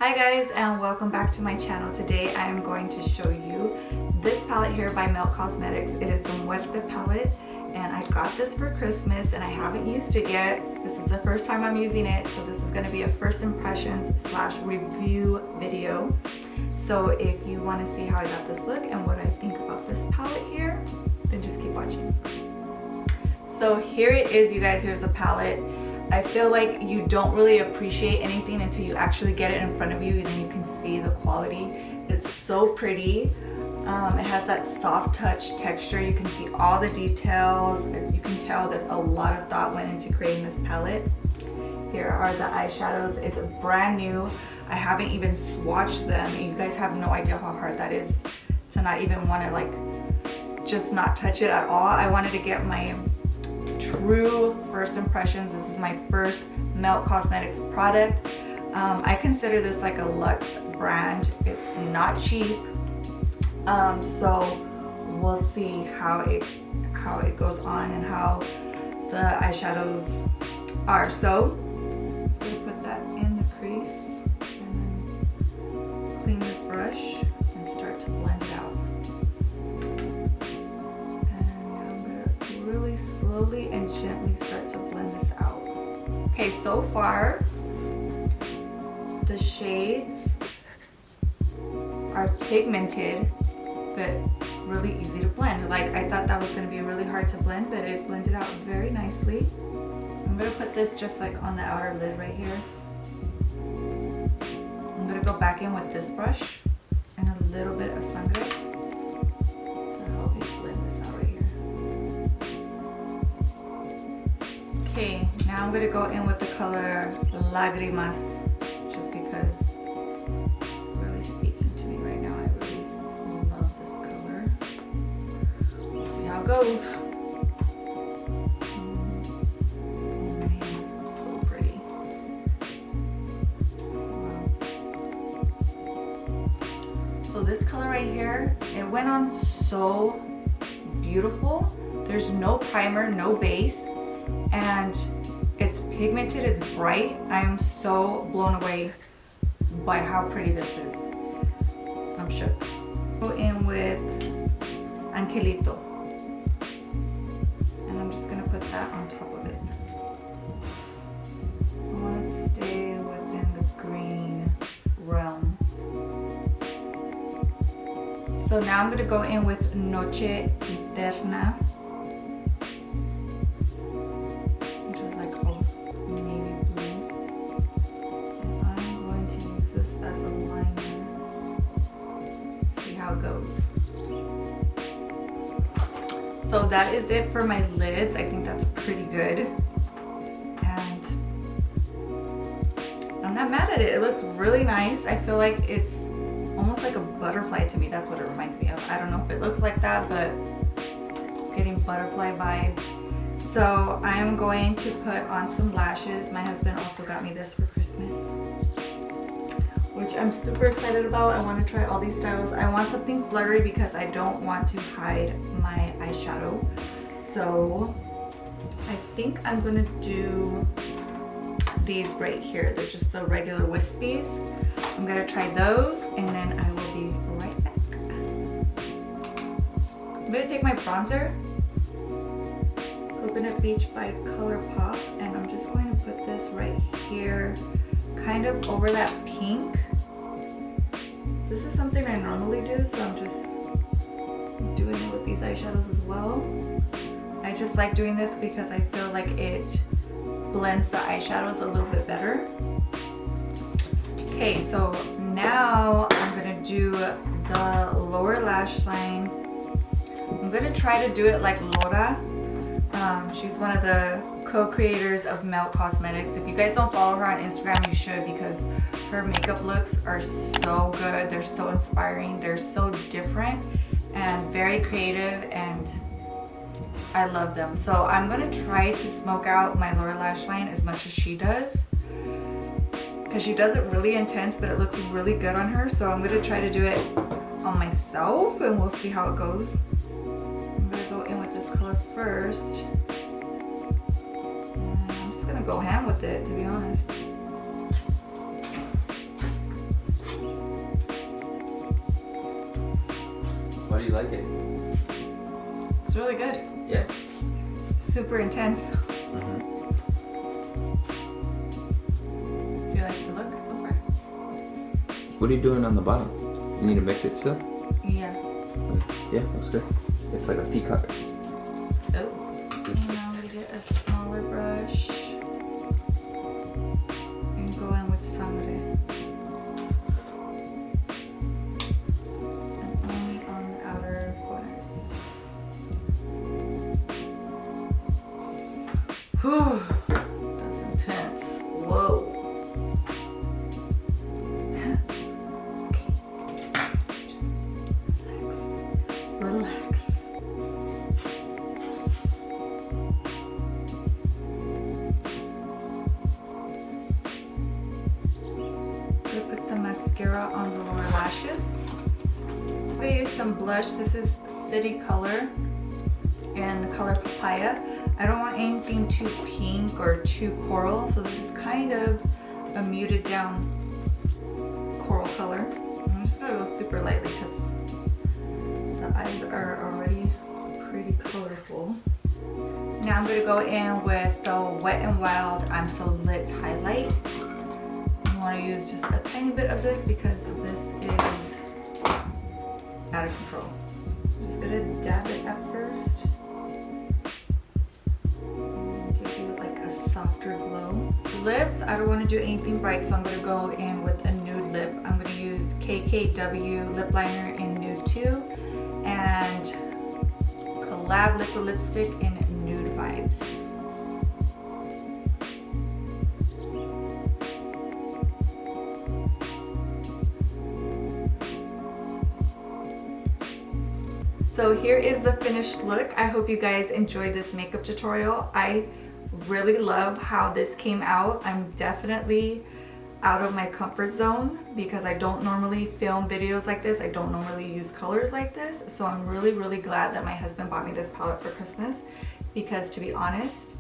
Hi guys, and welcome back to my channel. Today I am going to show you this palette here by Melt Cosmetics. It is the Muerte palette, and I got this for Christmas and I haven't used it yet. This is the first time I'm using it, so this is going to be a first impressions / review video. So if you want to see how I got this look and what I think about this palette here, then just keep watching. So here it is, you guys. Here's the palette. I feel like you don't really appreciate anything until you actually get it in front of you, and then you can see the quality. It's so pretty. It has that soft touch texture. You can see all the details. You can tell that a lot of thought went into creating this palette. Here are the eyeshadows. It's brand new. I haven't even swatched them, and you guys have no idea how hard that is to not even want to like just not touch it at all. I wanted to get my true first impressions. This is my first Melt Cosmetics product. I consider this like a luxe brand. It's not cheap, so we'll see how it goes on and how the eyeshadows are. So let's put that in the crease and then clean this brush and start to blend it out. Slowly and gently start to blend this out. Okay, so far the shades are pigmented but really easy to blend. Like, I thought that was going to be really hard to blend, but it blended out very nicely. I'm going to put this just like on the outer lid right here. I'm going to go back in with this brush and a little bit of sangre. Okay, now I'm going to go in with the color Lágrimas, just because it's really speaking to me right now. I really love this color. Let's see how it goes. Oh man, it's so pretty. Wow. So this color right here, it went on so beautiful. There's no primer, no base. And it's pigmented, it's bright. I am so blown away by how pretty this is. I'm shook. Go in with Angelito. And I'm just gonna put that on top of it. I wanna stay within the green realm. So now I'm gonna go in with Noche Eterna. As a liner. See how it goes. So that is it for my lids. I think that's pretty good, and I'm not mad at it. It looks really nice. I feel like it's almost like a butterfly to me. That's what it reminds me of. I don't know if it looks like that, but I'm getting butterfly vibes. So I am going to put on some lashes. My husband also got me this for Christmas, which I'm super excited about. I want to try all these styles. I want something fluttery because I don't want to hide my eyeshadow. So I think I'm gonna do these right here. They're just the regular wispies. I'm gonna try those and then I will be right back. I'm gonna take my bronzer, Coconut Beach by ColourPop, and I'm just going to put this right here, kind of over that pink. This is something I normally do, so I'm just doing it with these eyeshadows as well. I just like doing this because I feel like it blends the eyeshadows a little bit better. Okay, so now I'm gonna do the lower lash line. I'm gonna try to do it like Laura. She's one of the co-creators of Melt Cosmetics. If you guys don't follow her on Instagram, you should, because her makeup looks are so good. They're so inspiring. They're so different and very creative, and I love them. So I'm gonna try to smoke out my lower lash line as much as she does, because she does it really intense, but it looks really good on her. So I'm gonna try to do it on myself, and we'll see how it goes. I'm gonna go in with this color first. Go ham with it, to be honest. do you like it? It's really good. Yeah. Super intense. Mm-hmm. Do you like the look so far? What are you doing on the bottom? You need to mix it still? Yeah. Yeah, looks good. It's like a peacock. Oh. And now I'm gonna get a smaller brush and go in with sangre. And only on the outer corners. Whew. That's intense. Whoa. Relax. I'm gonna put some mascara on the lower lashes. I'm gonna use some blush. This is City Color and the color Papaya. I don't want anything too pink or too coral, so this is kind of a muted down coral color. I'm just gonna go super lightly because the eyes are already pretty colorful. Now I'm going to go in with the Wet n Wild I'm So Lit highlight. I want to use just a tiny bit of this because this is out of control. I'm just going to dab it at first. Gives you like a softer glow. Lips, I don't want to do anything bright, so I'm going to go in with a nude lip. I'm going to use KKW lip liner in nude 2 and Collab liquid lipstick in nude vibes. So here is the finished look. I hope you guys enjoyed this makeup tutorial. I really love how this came out. I'm definitely out of my comfort zone because I don't normally film videos like this. I don't normally use colors like this. So I'm really glad that my husband bought me this palette for Christmas because, to be honest,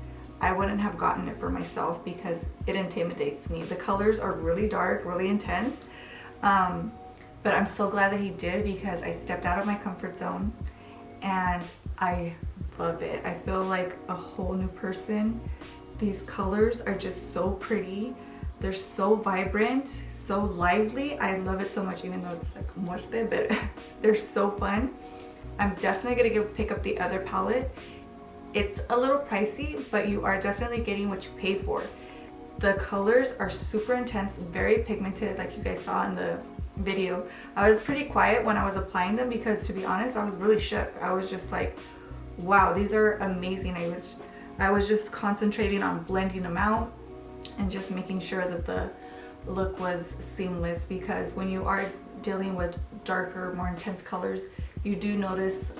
I wouldn't have gotten it for myself because it intimidates me. The colors are really dark, really intense. But I'm so glad that he did because I stepped out of my comfort zone and I love it. I feel like a whole new person. These colors are just so pretty. They're so vibrant, so lively. I love it so much, even though it's like Muerte, but they're so fun. I'm definitely gonna pick up the other palette. It's a little pricey, but you are definitely getting what you pay for. The colors are super intense, very pigmented, like you guys saw in the video. I was pretty quiet when I was applying them because, to be honest, I was really shook. I was just like, wow, these are amazing. I was just concentrating on blending them out and just making sure that the look was seamless, because when you are dealing with darker, more intense colors, you do notice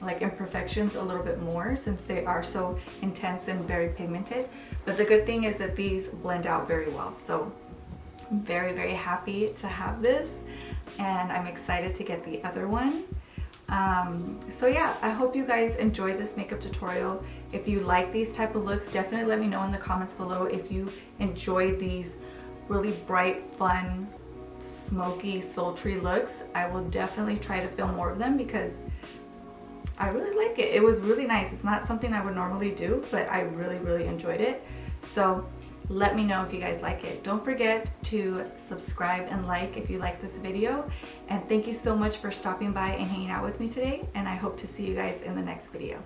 like imperfections a little bit more since they are so intense and very pigmented. But the good thing is that these blend out very well. So I'm very happy to have this, and I'm excited to get the other one. So yeah, I hope you guys enjoyed this makeup tutorial. If you like these type of looks, definitely let me know in the comments below if you enjoy these really bright, fun, smoky, sultry looks. I will definitely try to film more of them because I really like it. It was really nice. It's not something I would normally do, but I really enjoyed it. So let me know if you guys like it. Don't forget to subscribe and like if you like this video. And thank you so much for stopping by and hanging out with me today. And I hope to see you guys in the next video.